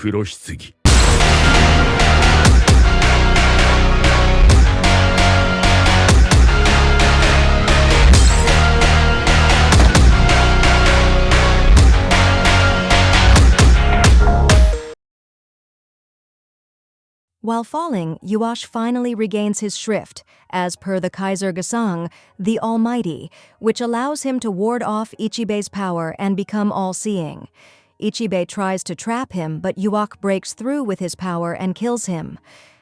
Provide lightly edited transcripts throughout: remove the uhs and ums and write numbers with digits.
黒棺。While falling, Yhwach finally regains his shrift, as per the Kaiser Gesang, the Almighty, which allows him to ward off Ichibe's power and become all-seeing. Ichibe tries to trap him, but Yhwach breaks through with his power and kills him.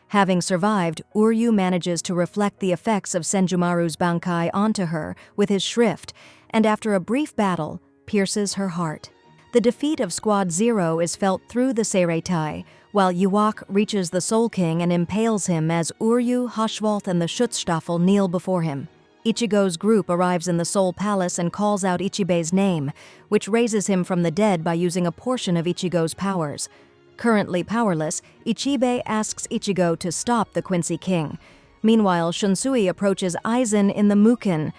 Having survived, Uryu manages to reflect the effects of Senjumaru's Bankai onto her with his shrift, and after a brief battle, pierces her heart. The defeat of Squad Zero is felt through the Seireitai, while Yhwach reaches the Soul King and impales him as Uryu, Haschwalth, and the Schutzstaffel kneel before him. Ichigo's group arrives in the Soul Palace and calls out Ichibe's name, which raises him from the dead by using a portion of Ichigo's powers. Currently powerless, Ichibe asks Ichigo to stop the Quincy King. Meanwhile, Shunsui approaches Aizen in the Mukin.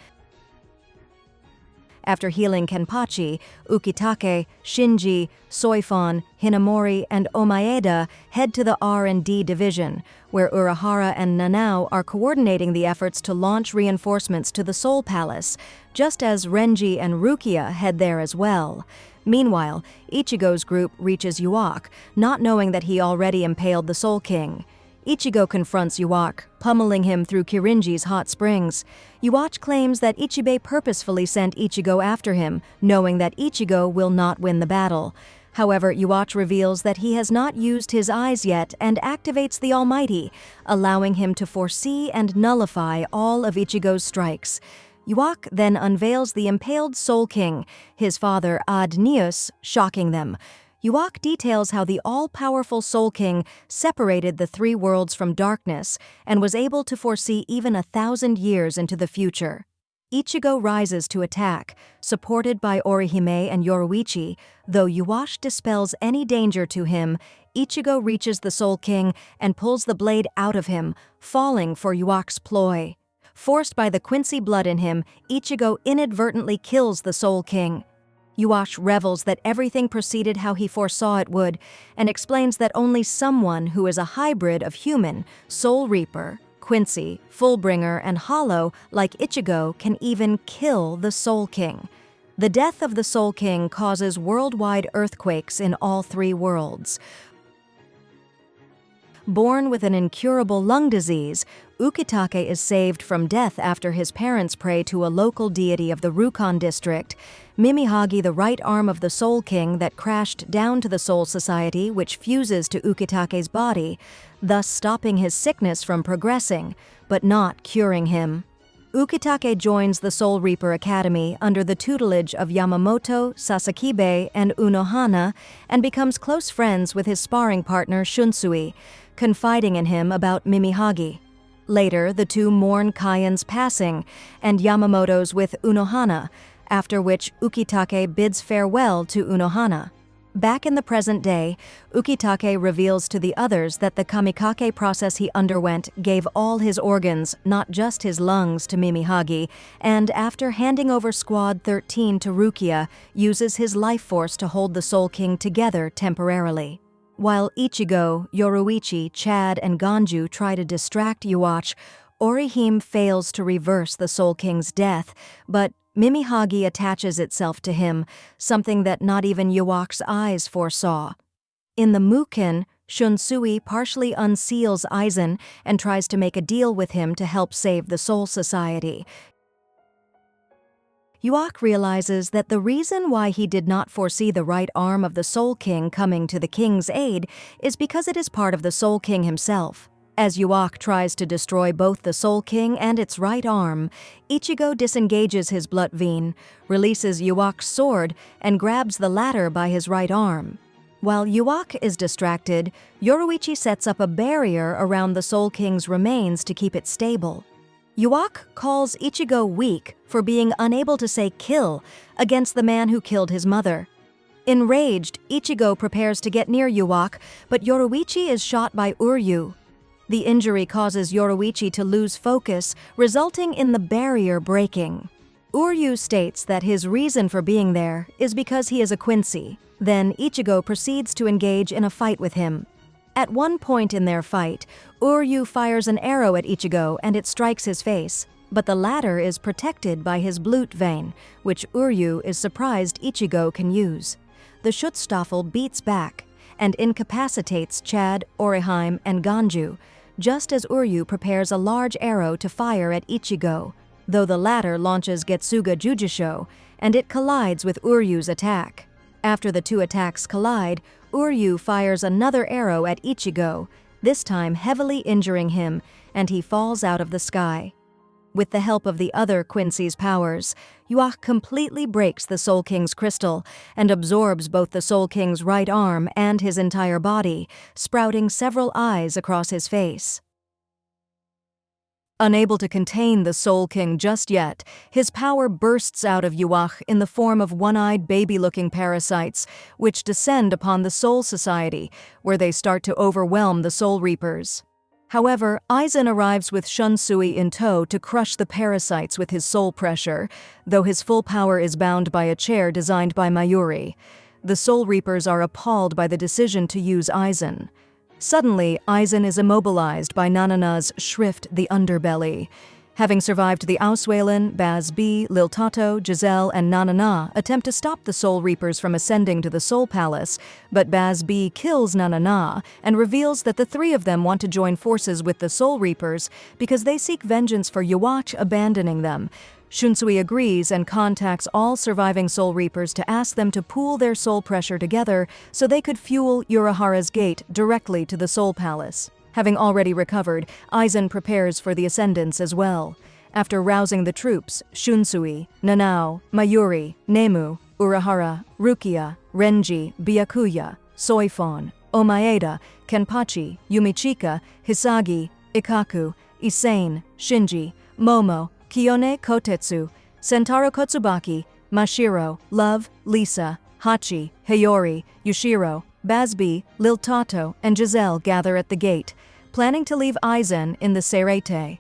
After healing Kenpachi, Ukitake, Shinji, Soifon, Hinamori, and Omaeda head to the R&D division, where Urahara and Nanao are coordinating the efforts to launch reinforcements to the Soul Palace, just as Renji and Rukia head there as well. Meanwhile, Ichigo's group reaches Yhwach, not knowing that he already impaled the Soul King. Ichigo confronts Yhwach, pummeling him through Kirinji's hot springs. Yhwach claims that Ichibe purposefully sent Ichigo after him, knowing that Ichigo will not win the battle. However, Yhwach reveals that he has not used his eyes yet and activates the Almighty, allowing him to foresee and nullify all of Ichigo's strikes. Yhwach then unveils the impaled Soul King, his father Ad-Neus, shocking them. Yhwach details how the all-powerful Soul King separated the three worlds from darkness and was able to foresee even 1,000 years into the future. Ichigo rises to attack, supported by Orihime and Yoruichi. Though Yhwach dispels any danger to him, Ichigo reaches the Soul King and pulls the blade out of him, falling for Yhwach's ploy. Forced by the Quincy blood in him, Ichigo inadvertently kills the Soul King. Yhwach revels that everything proceeded how he foresaw it would, and explains that only someone who is a hybrid of human, Soul Reaper, Quincy, Fullbringer, and Hollow, like Ichigo, can even kill the Soul King. The death of the Soul King causes worldwide earthquakes in all three worlds. Born with an incurable lung disease, Ukitake is saved from death after his parents pray to a local deity of the Rukon district. Mimihagi, the right arm of the Soul King that crashed down to the Soul Society, which fuses to Ukitake's body, thus stopping his sickness from progressing, but not curing him. Ukitake joins the Soul Reaper Academy under the tutelage of Yamamoto, Sasakibe, and Unohana, and becomes close friends with his sparring partner Shunsui, confiding in him about Mimihagi. Later, the two mourn Kaion's passing, and Yamamoto's with Unohana, after which Ukitake bids farewell to Unohana. Back in the present day, Ukitake reveals to the others that the kamikake process he underwent gave all his organs, not just his lungs, to Mimihagi, and after handing over Squad 13 to Rukia, uses his life force to hold the Soul King together temporarily. While Ichigo, Yoruichi, Chad, and Ganju try to distract Yhwach, Orihime fails to reverse the Soul King's death, but Mimihagi attaches itself to him, something that not even Yhwach's eyes foresaw. In the Mukin, Shunsui partially unseals Aizen and tries to make a deal with him to help save the Soul Society. Yhwach realizes that the reason why he did not foresee the right arm of the Soul King coming to the King's aid is because it is part of the Soul King himself. As Yhwach tries to destroy both the Soul King and its right arm, Ichigo disengages his Blutveen, releases Yhwach's sword, and grabs the latter by his right arm. While Yhwach is distracted, Yoruichi sets up a barrier around the Soul King's remains to keep it stable. Yhwach calls Ichigo weak for being unable to say kill against the man who killed his mother. Enraged, Ichigo prepares to get near Yhwach, but Yoruichi is shot by Uryu. The injury causes Yoruichi to lose focus, resulting in the barrier breaking. Uryu states that his reason for being there is because he is a Quincy. Then Ichigo proceeds to engage in a fight with him. At one point in their fight, Uryu fires an arrow at Ichigo and it strikes his face, but the latter is protected by his Blut vein, which Uryu is surprised Ichigo can use. The Schutzstaffel beats back and incapacitates Chad, Orihime, and Ganju, just as Uryu prepares a large arrow to fire at Ichigo, though the latter launches Getsuga Jujisho, and it collides with Uryu's attack. After the two attacks collide, Uryu fires another arrow at Ichigo, this time heavily injuring him, and he falls out of the sky. With the help of the other Quincy's powers, Yhwach completely breaks the Soul King's crystal and absorbs both the Soul King's right arm and his entire body, sprouting several eyes across his face. Unable to contain the Soul King just yet, his power bursts out of Yhwach in the form of one-eyed baby-looking parasites, which descend upon the Soul Society, where they start to overwhelm the Soul Reapers. However, Aizen arrives with Shunsui in tow to crush the parasites with his soul pressure, though his full power is bound by a chair designed by Mayuri. The Soul Reapers are appalled by the decision to use Aizen. Suddenly, Aizen is immobilized by Nanana's Schrift the Underbelly. Having survived the Auswählen, Baz B, Lil Tato, Giselle, and Nanana attempt to stop the Soul Reapers from ascending to the Soul Palace, but Baz B kills Nanana and reveals that the three of them want to join forces with the Soul Reapers because they seek vengeance for Yhwach abandoning them. Shunsui agrees and contacts all surviving Soul Reapers to ask them to pool their soul pressure together so they could fuel Urahara's gate directly to the Soul Palace. Having already recovered, Aizen prepares for the ascendance as well. After rousing the troops, Shunsui, Nanao, Mayuri, Nemu, Urahara, Rukia, Renji, Byakuya, Soifon, Omaeda, Kenpachi, Yumichika, Hisagi, Ikaku, Issane, Shinji, Momo, Kiyone Kotetsu, Sentaro Kotsubaki, Mashiro, Love, Lisa, Hachi, Hiyori, Yushiro, Bazbi, Lil Tato, and Giselle gather at the gate, planning to leave Aizen in the Seirete.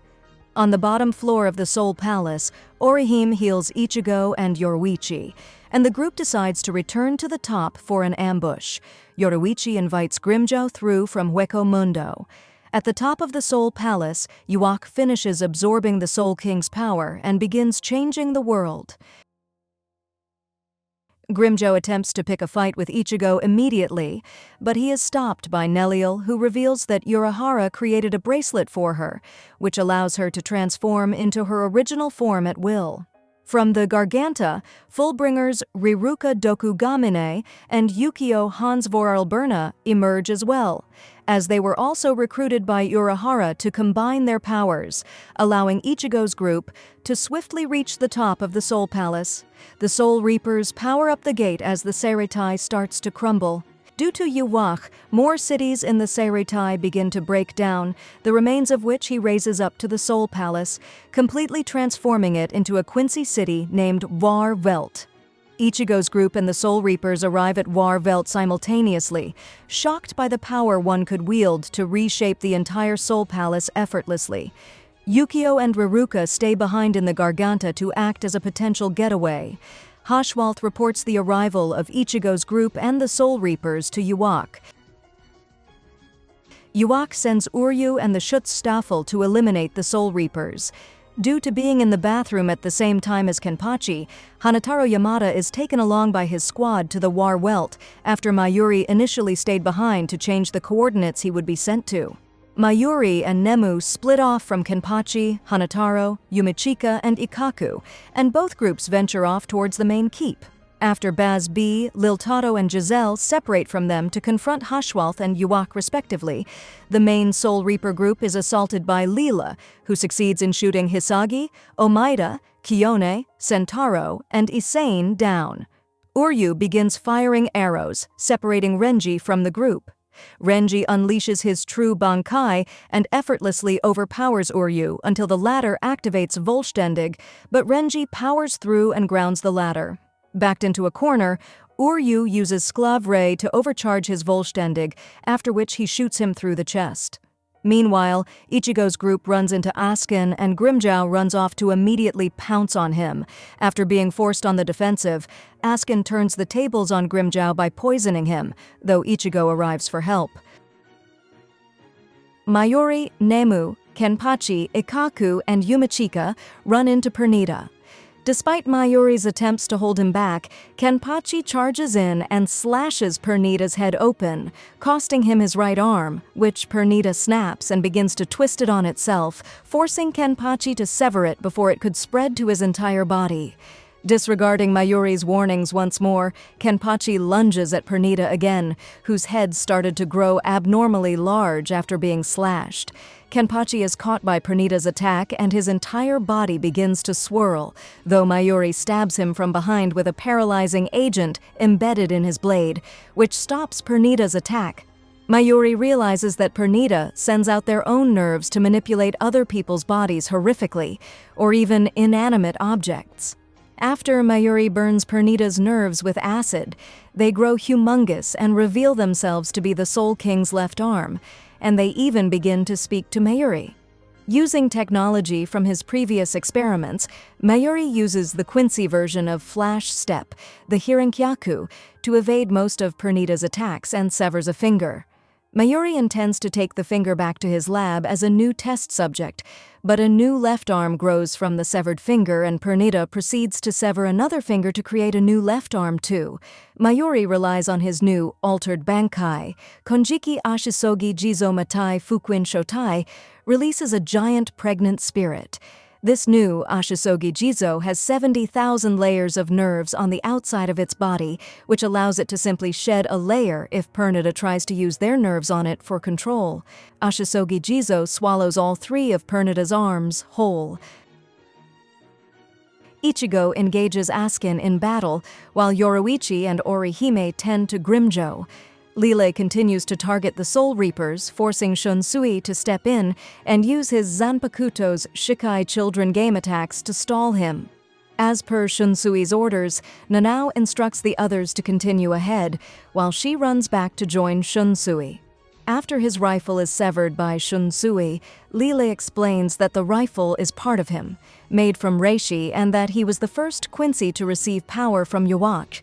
On the bottom floor of the Soul Palace, Orihime heals Ichigo and Yoruichi, and the group decides to return to the top for an ambush. Yoruichi invites Grimmjow through from Hueco Mundo. At the top of the Soul Palace, Yhwach finishes absorbing the Soul King's power and begins changing the world. Grimmjow attempts to pick a fight with Ichigo immediately, but he is stopped by Neliel, who reveals that Urahara created a bracelet for her, which allows her to transform into her original form at will. From the Garganta, Fullbringers Riruka Dokugamine and Yukio Hansvoralberna emerge as well, as they were also recruited by Urahara to combine their powers, allowing Ichigo's group to swiftly reach the top of the Soul Palace. The Soul Reapers power up the gate as the Seiretai starts to crumble. Due to Yhwach, more cities in the Seiretai begin to break down, the remains of which he raises up to the Soul Palace, completely transforming it into a Quincy city named War Welt. Ichigo's group and the Soul Reapers arrive at War Welt simultaneously, shocked by the power one could wield to reshape the entire Soul Palace effortlessly. Yukio and Riruka stay behind in the Garganta to act as a potential getaway. Haschwalth reports the arrival of Ichigo's group and the Soul Reapers to Yhwach. Yhwach sends Uryu and the Schutzstaffel to eliminate the Soul Reapers. Due to being in the bathroom at the same time as Kenpachi, Hanataro Yamada is taken along by his squad to the War Welt after Mayuri initially stayed behind to change the coordinates he would be sent to. Mayuri and Nemu split off from Kenpachi, Hanataro, Yumichika, and Ikaku, and both groups venture off towards the main keep. After Baz B, Lil Tato, and Giselle separate from them to confront Haschwalth and Yhwach respectively, the main Soul Reaper group is assaulted by Leela, who succeeds in shooting Hisagi, Omaeda, Kiyone, Sentaro, and Issane down. Uryu begins firing arrows, separating Renji from the group. Renji unleashes his true Bankai and effortlessly overpowers Uryu until the latter activates Vollständig, but Renji powers through and grounds the latter. Backed into a corner, Uryu uses Sklav Ray to overcharge his Vollständig, after which he shoots him through the chest. Meanwhile, Ichigo's group runs into Askin and Grimmjow runs off to immediately pounce on him. After being forced on the defensive, Askin turns the tables on Grimmjow by poisoning him, though Ichigo arrives for help. Mayuri, Nemu, Kenpachi, Ikkaku, and Yumachika run into Pernita. Despite Mayuri's attempts to hold him back, Kenpachi charges in and slashes Pernita's head open, costing him his right arm, which Pernita snaps and begins to twist it on itself, forcing Kenpachi to sever it before it could spread to his entire body. Disregarding Mayuri's warnings once more, Kenpachi lunges at Pernita again, whose head started to grow abnormally large after being slashed. Kenpachi is caught by Pernita's attack and his entire body begins to swirl, though Mayuri stabs him from behind with a paralyzing agent embedded in his blade, which stops Pernita's attack. Mayuri realizes that Pernita sends out their own nerves to manipulate other people's bodies horrifically, or even inanimate objects. After Mayuri burns Pernita's nerves with acid, they grow humongous and reveal themselves to be the Soul King's left arm, and they even begin to speak to Mayuri. Using technology from his previous experiments, Mayuri uses the Quincy version of Flash Step, the Hirinkyaku, to evade most of Pernita's attacks and severs a finger. Mayuri intends to take the finger back to his lab as a new test subject, but a new left arm grows from the severed finger and Pernita proceeds to sever another finger to create a new left arm too. Mayuri relies on his new altered Bankai. Konjiki Ashisogi Jizo Matai Fukuin Shotai releases a giant pregnant spirit. This new Ashisogi Jizo has 70,000 layers of nerves on the outside of its body, which allows it to simply shed a layer if Pernita tries to use their nerves on it for control. Ashisogi Jizo swallows all 3 of Pernita's arms whole. Ichigo engages Askin in battle, while Yoruichi and Orihime tend to Grimmjow. Lile continues to target the Soul Reapers, forcing Shunsui to step in and use his Zanpakuto's Shikai Children game attacks to stall him. As per Shunsui's orders, Nanao instructs the others to continue ahead, while she runs back to join Shunsui. After his rifle is severed by Shunsui, Lile explains that the rifle is part of him, made from reishi, and that he was the first Quincy to receive power from Yhwach.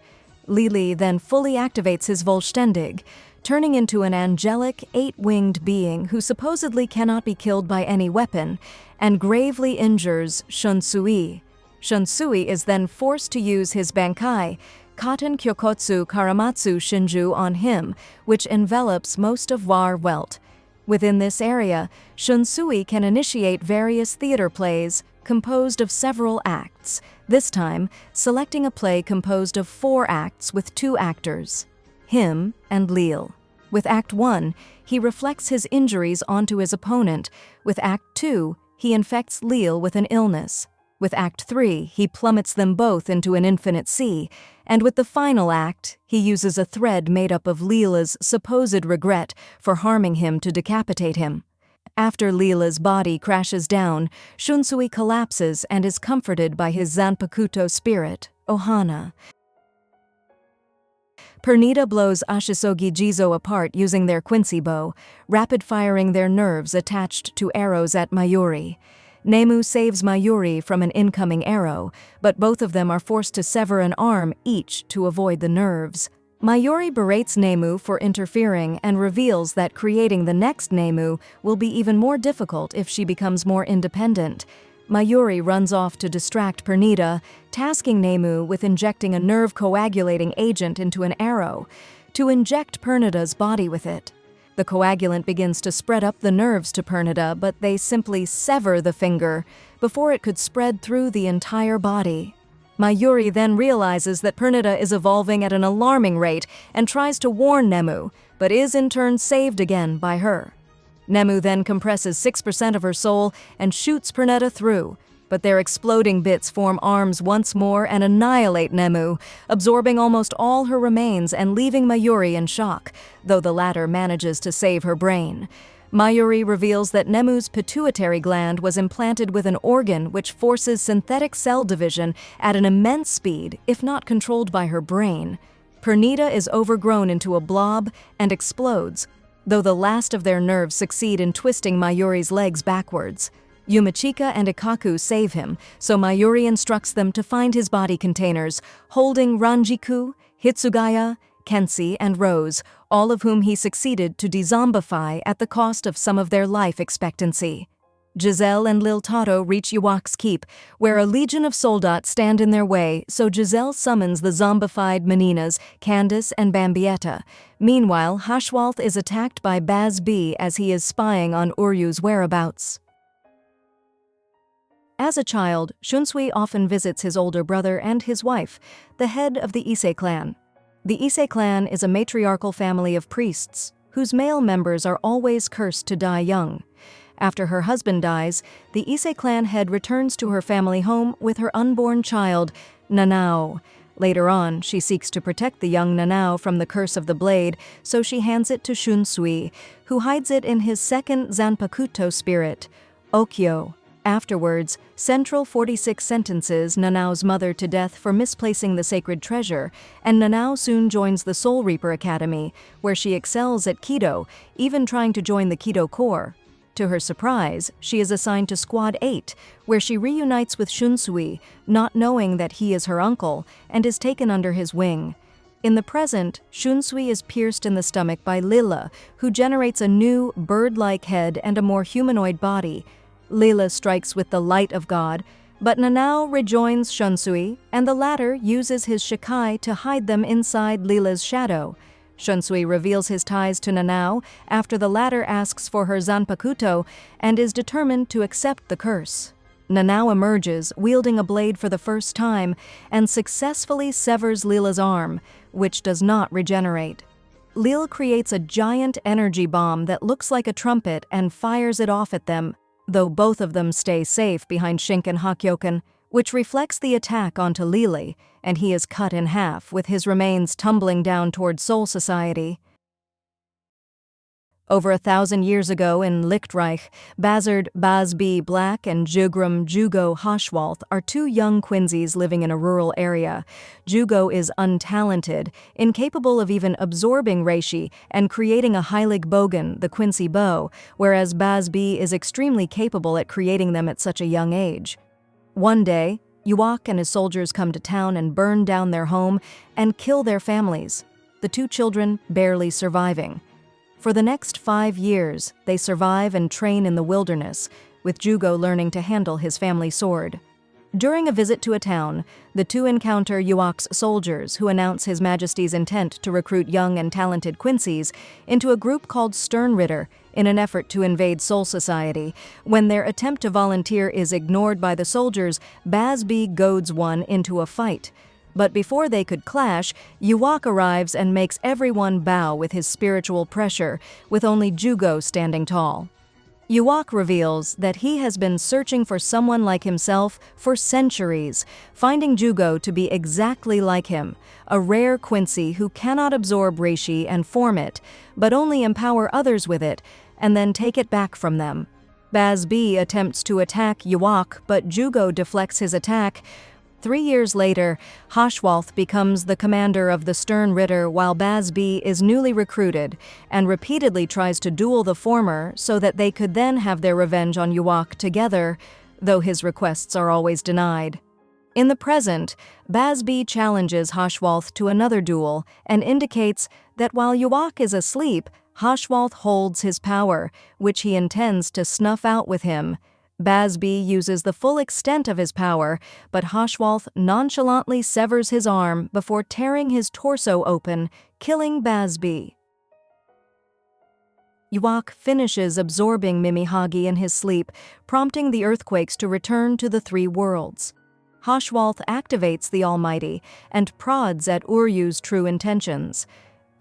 Lili then fully activates his Vollständig, turning into an angelic, 8-winged being who supposedly cannot be killed by any weapon, and gravely injures Shunsui. Shunsui is then forced to use his Bankai, Katen Kyokotsu Karamatsu Shinju, on him, which envelops most of War Welt. Within this area, Shunsui can initiate various theater plays composed of several acts, this time selecting a play composed of 4 acts with 2 actors, him and Lil. With Act 1, he reflects his injuries onto his opponent. With Act 2, he infects Lil with an illness. With Act 3, he plummets them both into an infinite sea. And with the final act, he uses a thread made up of Lila's supposed regret for harming him to decapitate him. After Lila's body crashes down, Shunsui collapses and is comforted by his Zanpakuto spirit, Ohana. Pernita blows Ashisogi Jizo apart using their Quincy bow, rapid-firing their nerves attached to arrows at Mayuri. Nemu saves Mayuri from an incoming arrow, but both of them are forced to sever an arm each to avoid the nerves. Mayuri berates Nemu for interfering and reveals that creating the next Nemu will be even more difficult if she becomes more independent. Mayuri runs off to distract Pernita, tasking Nemu with injecting a nerve-coagulating agent into an arrow, to inject Pernita's body with it. The coagulant begins to spread up the nerves to Pernita, but they simply sever the finger before it could spread through the entire body. Mayuri then realizes that Pernita is evolving at an alarming rate and tries to warn Nemu, but is in turn saved again by her. Nemu then compresses 6% of her soul and shoots Pernita through, but their exploding bits form arms once more and annihilate Nemu, absorbing almost all her remains and leaving Mayuri in shock, though the latter manages to save her brain. Mayuri reveals that Nemu's pituitary gland was implanted with an organ which forces synthetic cell division at an immense speed, if not controlled by her brain. Pernita is overgrown into a blob and explodes. though the last of their nerves succeed in twisting Mayuri's legs backwards. Yumachika and Ikaku save him, so Mayuri instructs them to find his body containers, holding Ranjiku, Hitsugaya, Kensi, and Rose, all of whom he succeeded to dezombify at the cost of some of their life expectancy. Giselle and Lil Tato reach Yhwach's keep, where a legion of soldats stand in their way, so Giselle summons the zombified Meninas, Candace, and Bambietta. Meanwhile, Hashwalth is attacked by Baz B as he is spying on Uryu's whereabouts. As a child, Shunsui often visits his older brother and his wife, the head of the Ise clan. The Ise clan is a matriarchal family of priests, whose male members are always cursed to die young. After her husband dies, the Ise clan head returns to her family home with her unborn child, Nanao. Later on, she seeks to protect the young Nanao from the curse of the blade, so she hands it to Shunsui, who hides it in his second Zanpakuto spirit, Okyo. Afterwards, Central 46 sentences Nanao's mother to death for misplacing the sacred treasure, and Nanao soon joins the Soul Reaper Academy, where she excels at Kido, even trying to join the Kido Corps. To her surprise, she is assigned to Squad 8, where she reunites with Shunsui, not knowing that he is her uncle, and is taken under his wing. In the present, Shunsui is pierced in the stomach by Lila, who generates a new, bird-like head and a more humanoid body. Lila strikes with the light of God, but Nanao rejoins Shunsui, and the latter uses his Shikai to hide them inside Lila's shadow. Shunsui reveals his ties to Nanao after the latter asks for her Zanpakuto and is determined to accept the curse. Nanao emerges, wielding a blade for the first time, and successfully severs Lila's arm, which does not regenerate. Lil creates a giant energy bomb that looks like a trumpet and fires it off at them, though both of them stay safe behind Shinken Hakyoken, which reflects the attack onto Lili, and he is cut in half, with his remains tumbling down toward Soul Society. Over 1,000 years ago in Lichtreich, Bazard Baz B. Black and Jugram Jugo Hashwalth are two young Quincy's living in a rural area. Jugo is untalented, incapable of even absorbing reishi and creating a Heilig Bogen, the Quincy bow, whereas Baz B. is extremely capable at creating them at such a young age. One day, Yhwach and his soldiers come to town and burn down their home and kill their families, the two children barely surviving. For the next 5 years, they survive and train in the wilderness, with Jugo learning to handle his family sword. During a visit to a town, the two encounter Yhwach's soldiers who announce His Majesty's intent to recruit young and talented Quincy's into a group called Sternritter in an effort to invade Soul Society. When their attempt to volunteer is ignored by the soldiers, Baz B goads one into a fight. But before they could clash, Yhwach arrives and makes everyone bow with his spiritual pressure, with only Jugo standing tall. Yhwach reveals that he has been searching for someone like himself for centuries, finding Jugo to be exactly like him, a rare Quincy who cannot absorb reishi and form it, but only empower others with it, and then take it back from them. Baz B attempts to attack Yhwach, but Jugo deflects his attack. 3 years later, Hashwalth becomes the commander of the Sternritter while Baz B is newly recruited and repeatedly tries to duel the former so that they could then have their revenge on Yhwach together, though his requests are always denied. In the present, Baz B challenges Hashwalth to another duel and indicates that while Yhwach is asleep, Hashwalth holds his power, which he intends to snuff out with him. Baz B uses the full extent of his power, but Hashwalth nonchalantly severs his arm before tearing his torso open, killing Baz B. Yhwach finishes absorbing Mimihagi in his sleep, prompting the earthquakes to return to the three worlds. Hashwalth activates the Almighty and prods at Uryu's true intentions.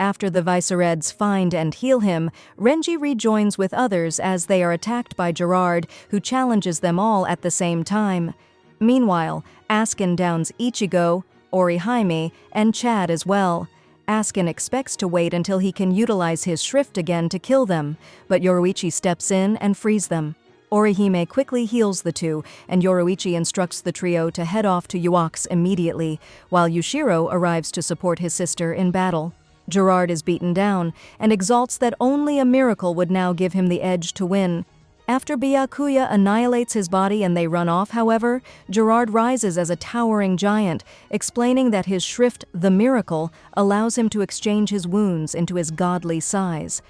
After the Vicereds find and heal him, Renji rejoins with others as they are attacked by Gerard, who challenges them all at the same time. Meanwhile, Askin downs Ichigo, Orihime, and Chad as well. Askin expects to wait until he can utilize his shrift again to kill them, but Yoruichi steps in and frees them. Orihime quickly heals the two, and Yoruichi instructs the trio to head off to Yhwach's immediately, while Yushiro arrives to support his sister in battle. Gerard is beaten down and exalts that only a miracle would now give him the edge to win. After Byakuya annihilates his body and they run off, however, Gerard rises as a towering giant, explaining that his shrift, the Miracle, allows him to exchange his wounds into his godly size.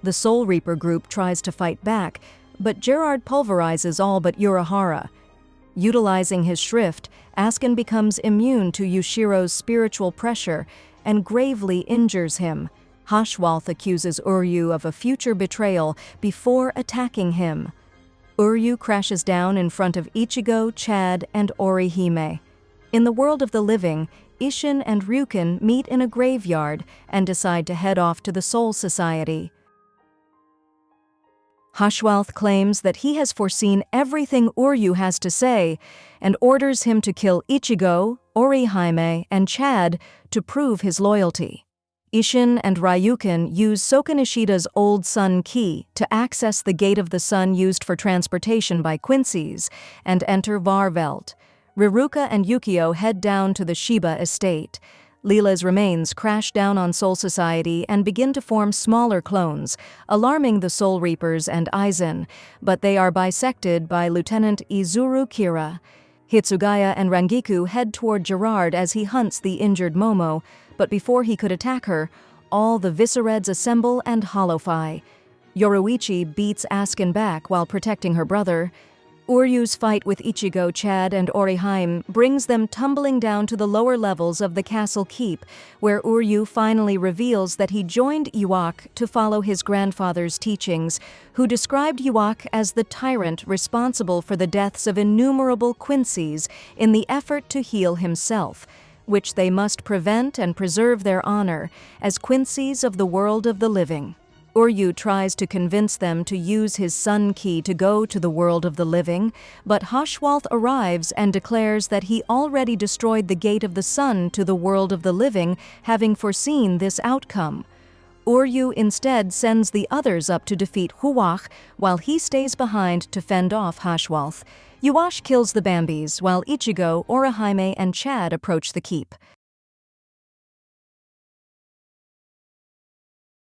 The Soul Reaper group tries to fight back, but Gerard pulverizes all but Urahara. Utilizing his shrift, Askin becomes immune to Yushiro's spiritual pressure and gravely injures him. Hashwalth accuses Uryu of a future betrayal before attacking him. Uryu crashes down in front of Ichigo, Chad, and Orihime. In the world of the living, Isshin and Ryukin meet in a graveyard and decide to head off to the Soul Society. Hashwalth claims that he has foreseen everything Uryu has to say and orders him to kill Ichigo, Orihime, and Chad to prove his loyalty. Isshin and Ryukin use Soken Ishida's Old Sun Key to access the Gate of the Sun used for transportation by Quincy's and enter Varvelt. Riruka and Yukio head down to the Shiba estate. Leela's remains crash down on Soul Society and begin to form smaller clones, alarming the Soul Reapers and Aizen, but they are bisected by Lieutenant Izuru Kira. Hitsugaya and Rangiku head toward Gerard as he hunts the injured Momo, but before he could attack her, all the Viscereds assemble and hollowfy. Yoruichi beats Askin back while protecting her brother. Uryu's fight with Ichigo, Chad, and Orihime brings them tumbling down to the lower levels of the castle keep, where Uryu finally reveals that he joined Yhwach to follow his grandfather's teachings, who described Yhwach as the tyrant responsible for the deaths of innumerable Quincy's in the effort to heal himself, which they must prevent and preserve their honor as Quincy's of the world of the living. Uryu tries to convince them to use his Sun Key to go to the world of the living, but Hashwalth arrives and declares that he already destroyed the Gate of the Sun to the world of the living, having foreseen this outcome. Uryu instead sends the others up to defeat Yhwach, while he stays behind to fend off Hashwalth. Yhwach kills the Bambis, while Ichigo, Orihime, and Chad approach the keep.